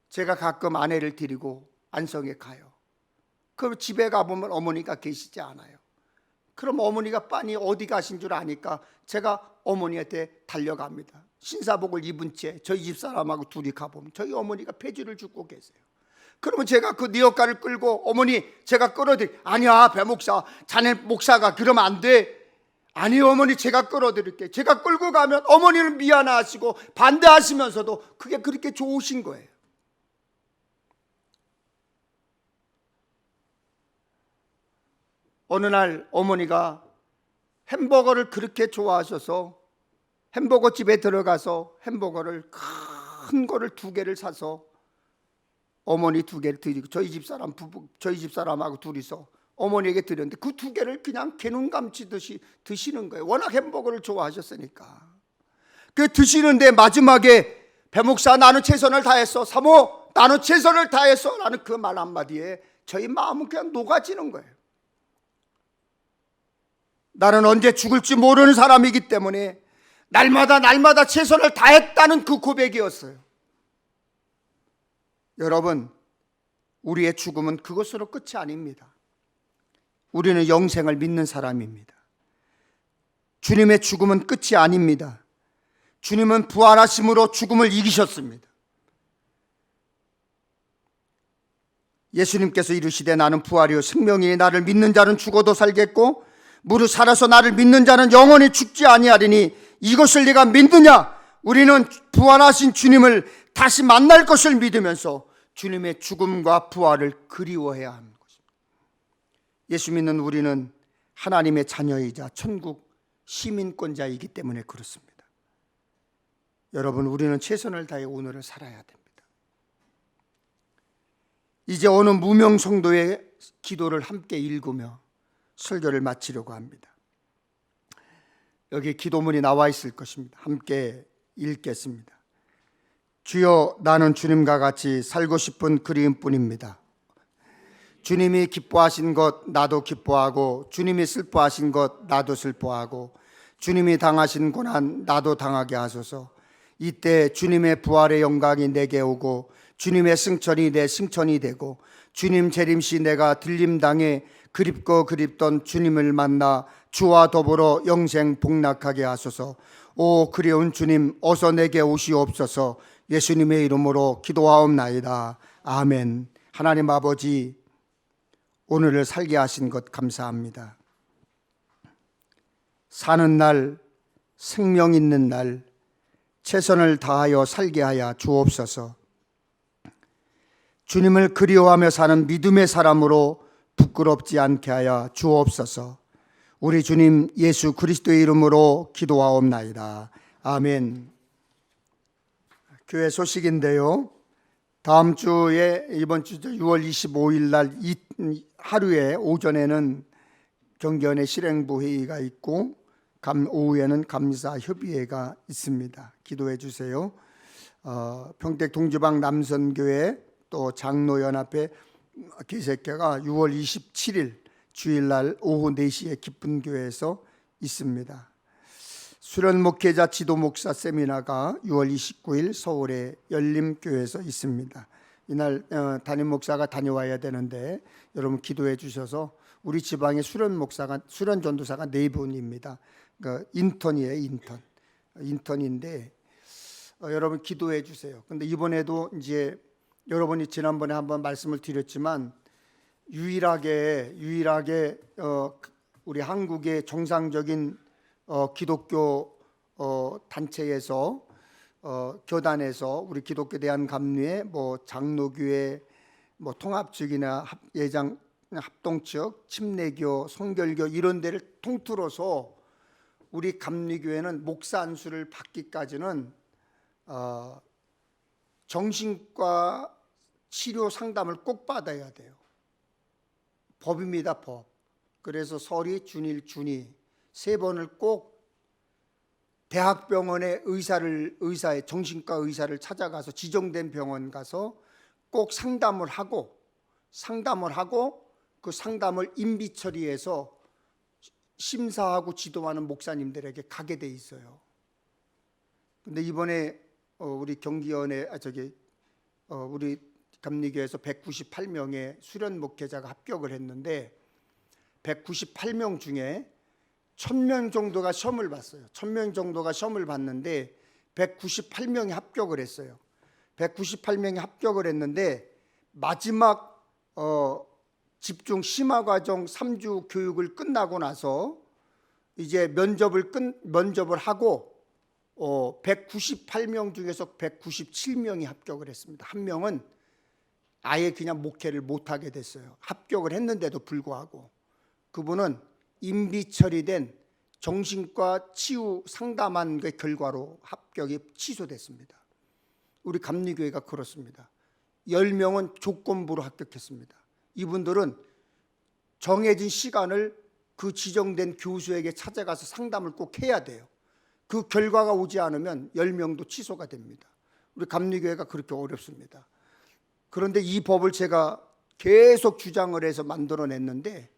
Speaker 1: 제가 가끔 아내를 데리고 안성에 가요. 그럼 집에 가보면 어머니가 계시지 않아요. 그럼 어머니가 빤히 어디 가신 줄 아니까 제가 어머니한테 달려갑니다. 신사복을 입은 채 저희 집사람하고 둘이 가보면 저희 어머니가 폐지를 줍고 계세요. 그러면 제가 그 리어카를 끌고 어머니 제가 끌어드리 아니야 배 목사 자네 목사가 그러면 안 돼. 아니 어머니 제가 끌어드릴게. 제가 끌고 가면 어머니는 미안해하시고 반대하시면서도 그게 그렇게 좋으신 거예요. 어느 날 어머니가 햄버거를 그렇게 좋아하셔서 햄버거 집에 들어가서 햄버거를 큰 거를 2개를 사서 어머니 2개를 드리고 저희 집사람하고 둘이서 어머니에게 드렸는데 그 2개를 그냥 개눈 감치듯이 드시는 거예요. 워낙 햄버거를 좋아하셨으니까. 그 드시는데 마지막에 배 목사 나는 최선을 다했어. 사모 나는 최선을 다했어. 라는 그 말 한마디에 저희 마음은 그냥 녹아지는 거예요. 나는 언제 죽을지 모르는 사람이기 때문에 날마다 최선을 다했다는 그 고백이었어요. 여러분, 우리의 죽음은 그것으로 끝이 아닙니다. 우리는 영생을 믿는 사람입니다. 주님의 죽음은 끝이 아닙니다. 주님은 부활하심으로 죽음을 이기셨습니다. 예수님께서 이르시되 나는 부활이요 생명이니 나를 믿는 자는 죽어도 살겠고 무릇 살아서 나를 믿는 자는 영원히 죽지 아니하리니 이것을 네가 믿느냐? 우리는 부활하신 주님을 다시 만날 것을 믿으면서 주님의 죽음과 부활을 그리워해야 하는 것입니다. 예수 믿는 우리는 하나님의 자녀이자 천국 시민권자이기 때문에 그렇습니다. 여러분, 우리는 최선을 다해 오늘을 살아야 됩니다. 이제 어느 무명 성도의 기도를 함께 읽으며 설교를 마치려고 합니다. 여기 기도문이 나와 있을 것입니다. 함께 읽겠습니다. 주여, 나는 주님과 같이 살고 싶은 그리움뿐입니다. 주님이 기뻐하신 것 나도 기뻐하고 주님이 슬퍼하신 것 나도 슬퍼하고 주님이 당하신 고난 나도 당하게 하소서. 이때 주님의 부활의 영광이 내게 오고 주님의 승천이 내 승천이 되고 주님 재림시 내가 들림당해 그립고 그립던 주님을 만나 주와 더불어 영생 복락하게 하소서. 오 그리운 주님, 어서 내게 오시옵소서. 예수님의 이름으로 기도하옵나이다. 아멘. 하나님 아버지, 오늘을 살게 하신 것 감사합니다. 사는 날, 생명 있는 날 최선을 다하여 살게 하여 주옵소서. 주님을 그리워하며 사는 믿음의 사람으로 부끄럽지 않게 하여 주옵소서. 우리 주님 예수 그리스도의 이름으로 기도하옵나이다. 아멘. 교회 소식인데요, 다음 주에 이번 주 6월 25일 날 하루에 오전에는 경기원의 실행부 회의가 있고 오후에는 감사 협의회가 있습니다. 기도해 주세요. 평택 동지방 남선교회 또 장로연합회 기색회가 6월 27일 주일날 오후 4시에 기쁜교회에서 있습니다. 수련 목회자 지도 목사 세미나가 6월 29일 서울의 열림교회에서 있습니다. 이날 담임 목사가 다녀와야 되는데 여러분 기도해 주셔서 우리 지방의 수련 전도사가 4분입니다. 그러니까 인턴이에요, 인턴인데 여러분 기도해 주세요. 근데 이번에도 이제 여러분이 지난번에 한번 말씀을 드렸지만 유일하게 우리 한국의 정상적인 기독교 단체에서 교단에서 우리 기독교 대한감리회 장로교회 통합측이나 예장 합동측 침례교 성결교 이런 데를 통틀어서 우리 감리교회는 목사 안수를 받기까지는 정신과 치료 상담을 꼭 받아야 돼요. 법입니다, 법. 그래서 설이, 준일, 준이 3번을 꼭 대학병원의 의사의 정신과 의사를 찾아가서 지정된 병원 가서 꼭 상담을 하고 그 상담을 임비 처리해서 심사하고 지도하는 목사님들에게 가게 돼 있어요. 근데 이번에 우리 경기원에 우리 감리교에서 198명의 수련 목회자가 합격을 했는데 198명 중에 1000명 정도가 시험을 봤어요. 1000명 정도가 시험을 봤는데 198명이 합격을 했어요. 198명이 합격을 했는데 마지막 집중 심화과정 3주 교육을 끝나고 나서 이제 면접을 하고 198명 중에서 197명이 합격을 했습니다. 한 명은 아예 그냥 목회를 못하게 됐어요. 합격을 했는데도 불구하고. 그분은 임비 처리된 정신과 치유 상담한 그 결과로 합격이 취소됐습니다. 우리 감리교회가 그렇습니다. 10명은 조건부로 합격했습니다. 이분들은 정해진 시간을 그 지정된 교수에게 찾아가서 상담을 꼭 해야 돼요. 그 결과가 오지 않으면 10명도 취소가 됩니다. 우리 감리교회가 그렇게 어렵습니다. 그런데 이 법을 제가 계속 주장을 해서 만들어냈는데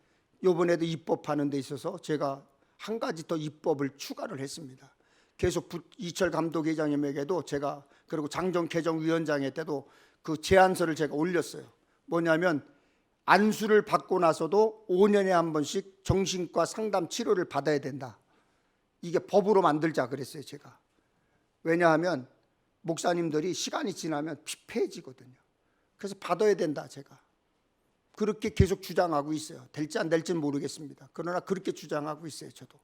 Speaker 1: 이번에도 입법하는 데 있어서 제가 한 가지 더 입법을 추가를 했습니다. 계속 이철 감독회장님에게도 제가 그리고 장정 개정위원장회 때도 그 제안서를 제가 올렸어요. 뭐냐면 안수를 받고 나서도 5년에 한 번씩 정신과 상담 치료를 받아야 된다. 이게 법으로 만들자 그랬어요, 제가. 왜냐하면 목사님들이 시간이 지나면 피폐해지거든요. 그래서 받아야 된다, 제가. 그렇게 계속 주장하고 있어요. 될지 안 될지는 모르겠습니다. 그러나 그렇게 주장하고 있어요, 저도.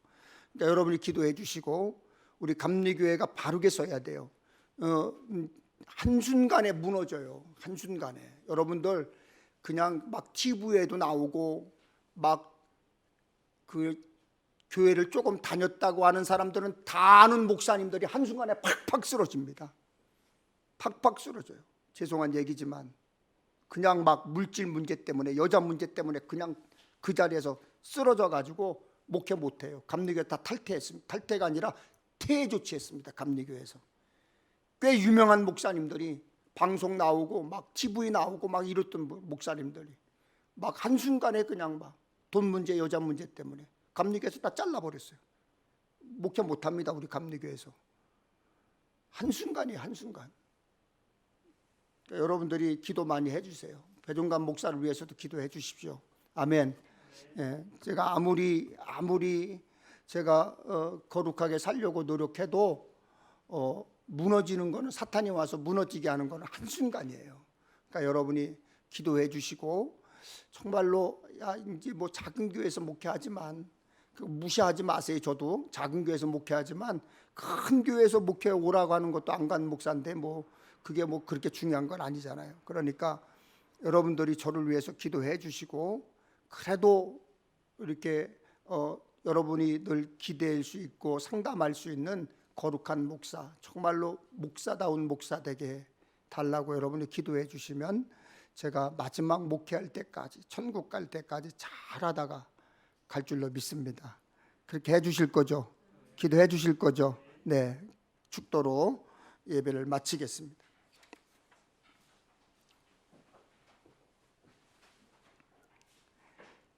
Speaker 1: 그러니까 여러분이 기도해 주시고 우리 감리교회가 바르게 서야 돼요. 한순간에 무너져요. 한순간에. 여러분들 그냥 막 TV에도 나오고 막 그 교회를 조금 다녔다고 하는 사람들은 다 아는 목사님들이 한순간에 팍팍 쓰러집니다. 팍팍 쓰러져요. 죄송한 얘기지만 그냥 막 물질 문제 때문에 여자 문제 때문에 그냥 그 자리에서 쓰러져 가지고 목회 못해요. 감리교회 다 탈퇴했습니다. 탈퇴가 아니라 퇴해 조치했습니다. 감리교회에서. 꽤 유명한 목사님들이 방송 나오고 막 TV 나오고 막 이랬던 목사님들이 막 한순간에 그냥 막 돈 문제 여자 문제 때문에 감리교회에서 다 잘라버렸어요. 목회 못합니다. 우리 감리교회에서. 한순간이에요. 한순간. 그러니까 여러분들이 기도 많이 해주세요. 배종관 목사를 위해서도 기도해 주십시오. 아멘. 예, 제가 아무리 제가 거룩하게 살려고 노력해도 무너지는 거는 사탄이 와서 무너지게 하는 거는 한순간이에요. 그러니까 여러분이 기도해 주시고 정말로 이제 작은 교회에서 목회하지만 무시하지 마세요. 저도 작은 교회에서 목회하지만 큰 교회에서 목회 오라고 하는 것도 안 간 목사인데 그게 그렇게 중요한 건 아니잖아요. 그러니까 여러분들이 저를 위해서 기도해 주시고 그래도 이렇게 여러분이 늘 기대할 수 있고 상담할 수 있는 거룩한 목사, 정말로 목사다운 목사 되게 달라고 여러분이 기도해 주시면 제가 마지막 목회할 때까지, 천국 갈 때까지 잘하다가 갈 줄로 믿습니다. 그렇게 해주실 거죠? 기도해 주실 거죠? 네, 축도로 예배를 마치겠습니다.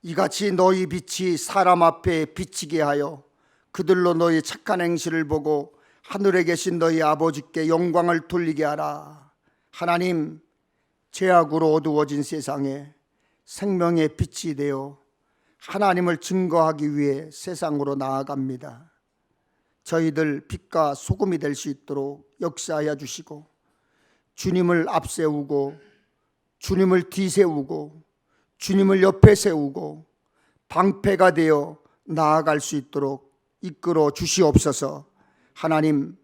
Speaker 1: 이같이 너희 빛이 사람 앞에 비치게 하여 그들로 너희 착한 행실을 보고 하늘에 계신 너희 아버지께 영광을 돌리게 하라. 하나님, 죄악으로 어두워진 세상에 생명의 빛이 되어 하나님을 증거하기 위해 세상으로 나아갑니다. 저희들 빛과 소금이 될 수 있도록 역사하여 주시고, 주님을 앞세우고 주님을 뒤세우고 주님을 옆에 세우고 방패가 되어 나아갈 수 있도록 이끌어 주시옵소서. 하나님,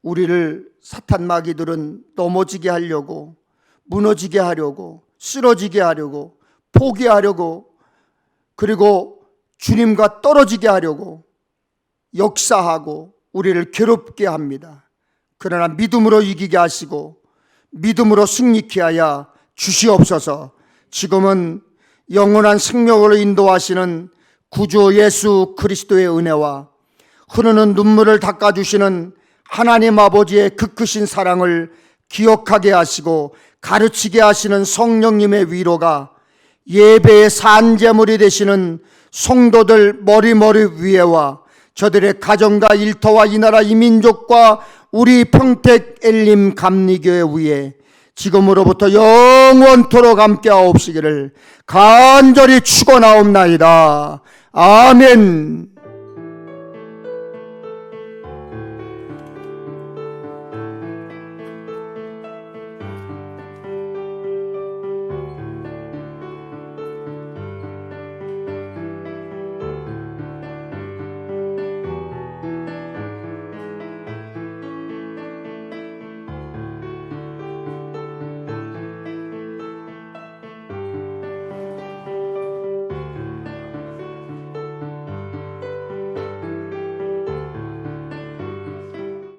Speaker 1: 우리를 사탄 마귀들은 넘어지게 하려고, 무너지게 하려고, 쓰러지게 하려고, 포기하려고, 그리고 주님과 떨어지게 하려고 역사하고 우리를 괴롭게 합니다. 그러나 믿음으로 이기게 하시고 믿음으로 승리케 하여 주시옵소서. 지금은 영원한 생명으로 인도하시는 구주 예수 그리스도의 은혜와 흐르는 눈물을 닦아주시는 하나님 아버지의 그 크신 사랑을 기억하게 하시고 가르치게 하시는 성령님의 위로가 예배의 산제물이 되시는 성도들 머리머리 위에와 저들의 가정과 일터와 이 나라 이 민족과 우리 평택 엘림 감리교회 위에 지금으로부터 영원토록 함께하옵시기를 간절히 축원하옵나이다. 아멘.